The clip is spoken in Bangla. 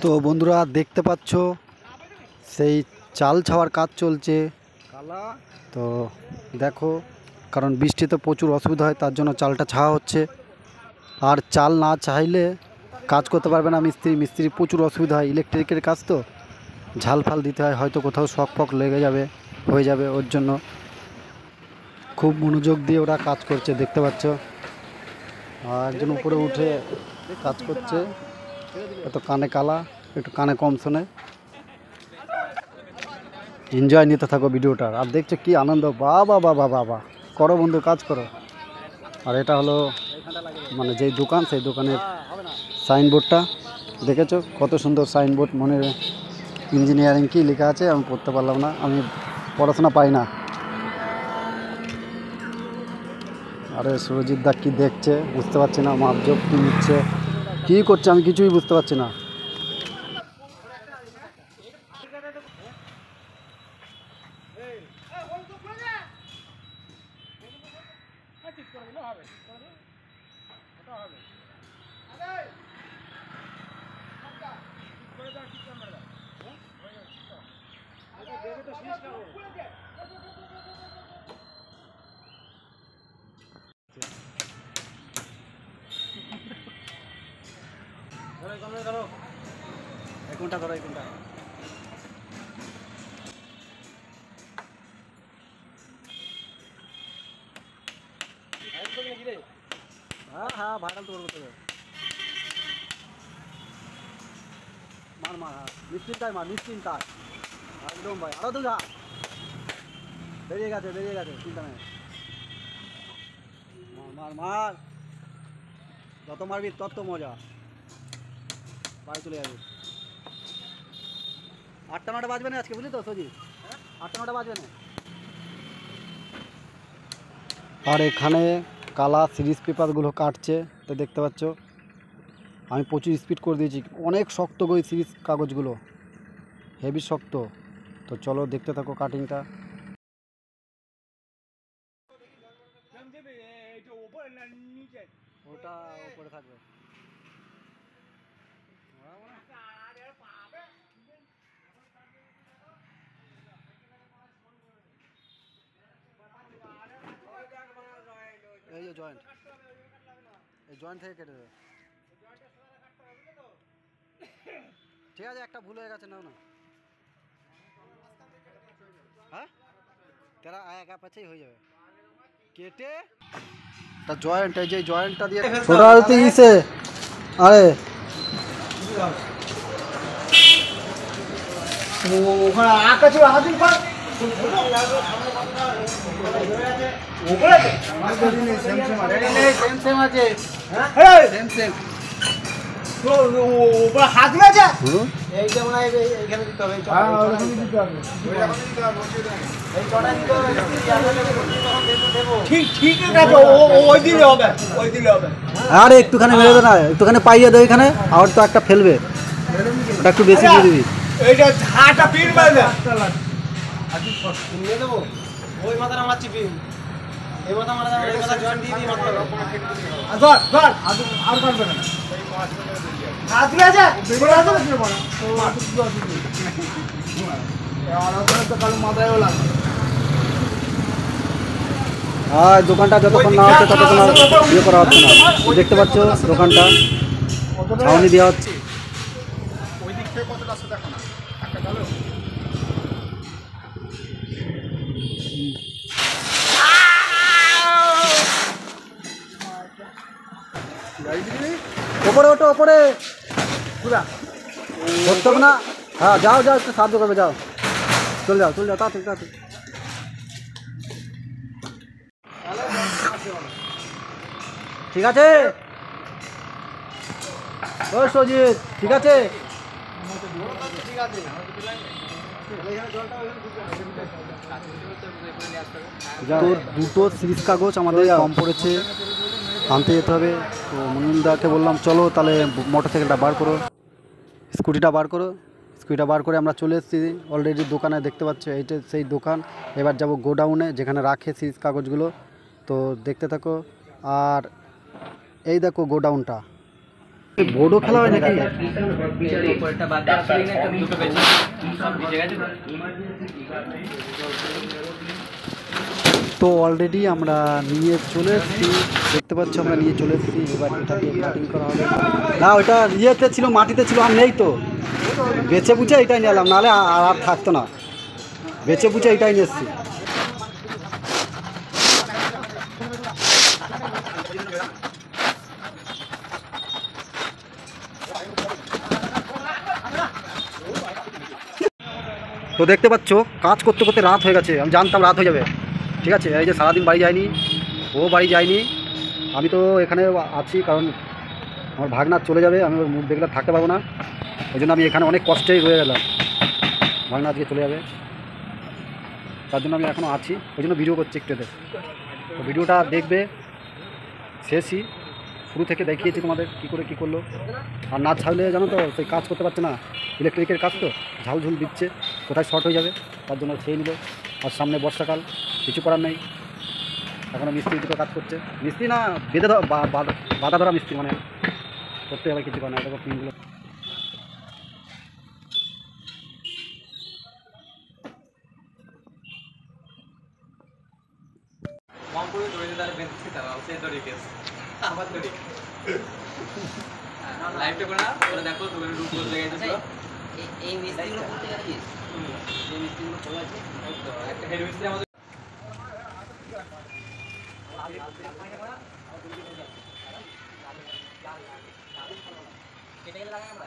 তো বন্ধুরা দেখতে পাচ্ছ সেই চাল ছাওয়ার কাজ চলছে। তো দেখো, কারণ বৃষ্টিতে প্রচুর অসুবিধা হয়, তার জন্য চালটা ছাওয়া হচ্ছে। আর চাল না চাইলে কাজ করতে পারবে না মিস্ত্রি প্রচুর অসুবিধা হয়। ইলেকট্রিকের কাজ তো ঝাল ফাল দিতে হয়, হয়তো কোথাও শক ফক লেগে যাবে, হয়ে যাবে। ওর জন্য খুব মনোযোগ দিয়ে ওরা কাজ করছে, দেখতে পাচ্ছ। আর একজন উপরে উঠে কাজ করছে, এত কানে কালা, একটু কানে কম শোনে। এনজয় নিতে থাকো ভিডিওটার। আর দেখছো কি আনন্দ, বাবা বাবা বাবা, করো বন্ধু, কাজ করো। আর এটা হলো মানে যেই দোকান, সেই দোকানের সাইনবোর্ডটা দেখেছো, কত সুন্দর সাইনবোর্ড। মনে ইঞ্জিনিয়ারিং কি লেখা আছে আমি পড়তে পারলাম না, আমি পড়াশোনা পাই না। আরে সুরজিৎ দা কি দেখছে বুঝতে পারছি না, মাপজোক কি নিচ্ছে, কী করছে আমি কিছুই বুঝতে পারছি না। এক ঘন্টা ধরো, এক ঘন্টা। হ্যাঁ হ্যাঁ, ভাইরাল তো করবো। মার মার, হ্যাঁ নিশ্চিন্তায় মার, নিশ্চিন্তায় একদম ভাই। আরো তো যা, বেরিয়ে গেছে চিন্তা নেই। মার মার মার, যত মারবি তত মজা, বাড়ি চলে যাবি। 8টা 9টা বাজবে না আজকে, বুঝলি তো সজি, 8টা 9টা বাজবে না। আর এখানে কালা সিরিজ পেপারগুলো কাটছে, তো দেখতে পাচ্ছ আমি প্রচুর স্পিড করে দিয়েছি, অনেক শক্ত গো এই সিরিজ কাগজগুলো, হেভি শক্ত। তো চলো দেখতে থাকো কাটিংটা। ওটা উপরে থাকবে। এই যে জয়েন্ট, এই জয়েন্ট থেকে কেটে দেবে। ঠিক আছে, একটা ভুল হয়ে গেছে, নাও না। হ্যাঁ তেরা একা পাচ্ছেই হয়ে যাবে কেটে। একটা জয়েন্ট, এই যে জয়েন্টটা দিয়ে ছোটা হতে গিয়েছে। আরে ওখানে আকাশে হাজির পার ওপরে সেম সেম আছে, হ্যাঁ সেম সেম। তো ওপরে হাত আছে, এই যেমন এইখানে দিতে হবে, হ্যাঁ ওখানে দিতে হবে, এই চড়া দিতে হবে। ঠিক ঠিক আছে, ওই দিলে হবে, ওই দিলে হবে। আরে একটুখানি মেরে দে না, একটুখানি পাইয়ে দে এখানে, আর তো একটা ফেলবে, ওটা একটু বেশি দিয়ে দিবি। এইটা ঝাঁটা পিন মারবে, আজকে নিয়ে দেবো। ওই মাথাটা মারছি পিন, এই মাথা মারা যাবে, এই মাথা জয়েন্ট দিয়ে দিই মাথা। আর ধর ধর, আর পারবে না। হাত দিয়ে আছে বেরিয়ে আসবে কি বড় তো আর ওখানে তো কাল মাথায়ও লাগবে। আর দোকানটা যতক্ষণ না হচ্ছে ততক্ষণ ইয়ে করা হচ্ছে না। দেখতে পাচ্ছ দোকানটা ছাউনি দেওয়া হচ্ছে। ওই দিক থেকে কত রাস্তা দেখো না, একটা গেল। ওপরে ওঠো, ওপরে পুরা ধরতে হবে না। হ্যাঁ যাও যাও, একটু সাহায্য করবে, যাও চলে যাও চলে যাও, তাড়াতাড়ি তাড়াতাড়ি। ঠিক আছে ও সজিৎ, ঠিক আছে। দুটো সিরিজ কাগজ আমাদের কম পড়েছে, আনতে যেতে হবে। তো মনিলদাকে বললাম চলো তাহলে মোটরসাইকেলটা বার করো, স্কুটিটা বার করো। স্কুটিটা বার করে আমরা চলে এসেছি অলরেডি দোকানে, দেখতে পাচ্ছ এইটা সেই দোকান। এবার যাব গোডাউনে, যেখানে রাখে সিরিজ কাগজগুলো। তো দেখতে থাকো। আর এই দেখো গোডাউনটা, বোর্ডও খেলা হয় নাকি? তো অলরেডি আমরা নিয়ে চলে এসেছি, দেখতে পাচ্ছ আমরা নিয়ে চলে এসেছি। এবার এটাকে কাটিং করা হবে। না ওইটা ইয়েতে ছিল, মাটিতে ছিল, আর নেই তো। বেছে বুঝে এটাই নিলাম, নাহলে আর থাকতো না। বেছে বুঝে এটাই নিয়ে এসেছি। তো দেখতে পাচ্ছ কাজ করতে করতে রাত হয়ে গেছে। আমি জানতাম রাত হয়ে যাবে, ঠিক আছে। এই যে সারাদিন বাড়ি যায়নি, ও বাড়ি যায়নি, আমি তো এখানে আছি, কারণ আমার ভাগনা চলে যাবে, আমি ওর মুখ দেখলে থাকতে পারবো না। ওই জন্য আমি এখানে অনেক কষ্টেই রয়ে গেলাম। ভাগনা আজকে চলে যাবে, তার জন্য আমি এখনও আছি, ওই জন্য ভিডিও করছি একটুতে। তো ভিডিওটা দেখবে শেষই, শুরু থেকে দেখিয়েছি তোমাদের কী করে কী করলো। আর না ছাড়লে জানো তো সেই কাজ করতে পারছে না, ইলেকট্রিকের কাজ তো ঝাউঝুল দিচ্ছে, কোথায় শর্ট হয়ে যাবে, তার জন্য খেয়ে নিল। আর সামনে বর্ষাকাল, কিছু করার নেই। এখনও মিস্ত্রি দুটো কাজ করছে, মিস্ত্রি না বেঁধে বাধা ধরা মিস্ত্রি, মানে করতে হবে কিছু করে না। এরকম পিনগুলো লাইভটা করে না দেখো তুমি রুট বলতে গেছে। এই মিস্ত্রিগুলো করতে গেছিস, এই মিস্ত্রিগুলো খোলা আছে একটা হেড মিস্ত্রি আমাদের কেটে গেলে লাগাই আমরা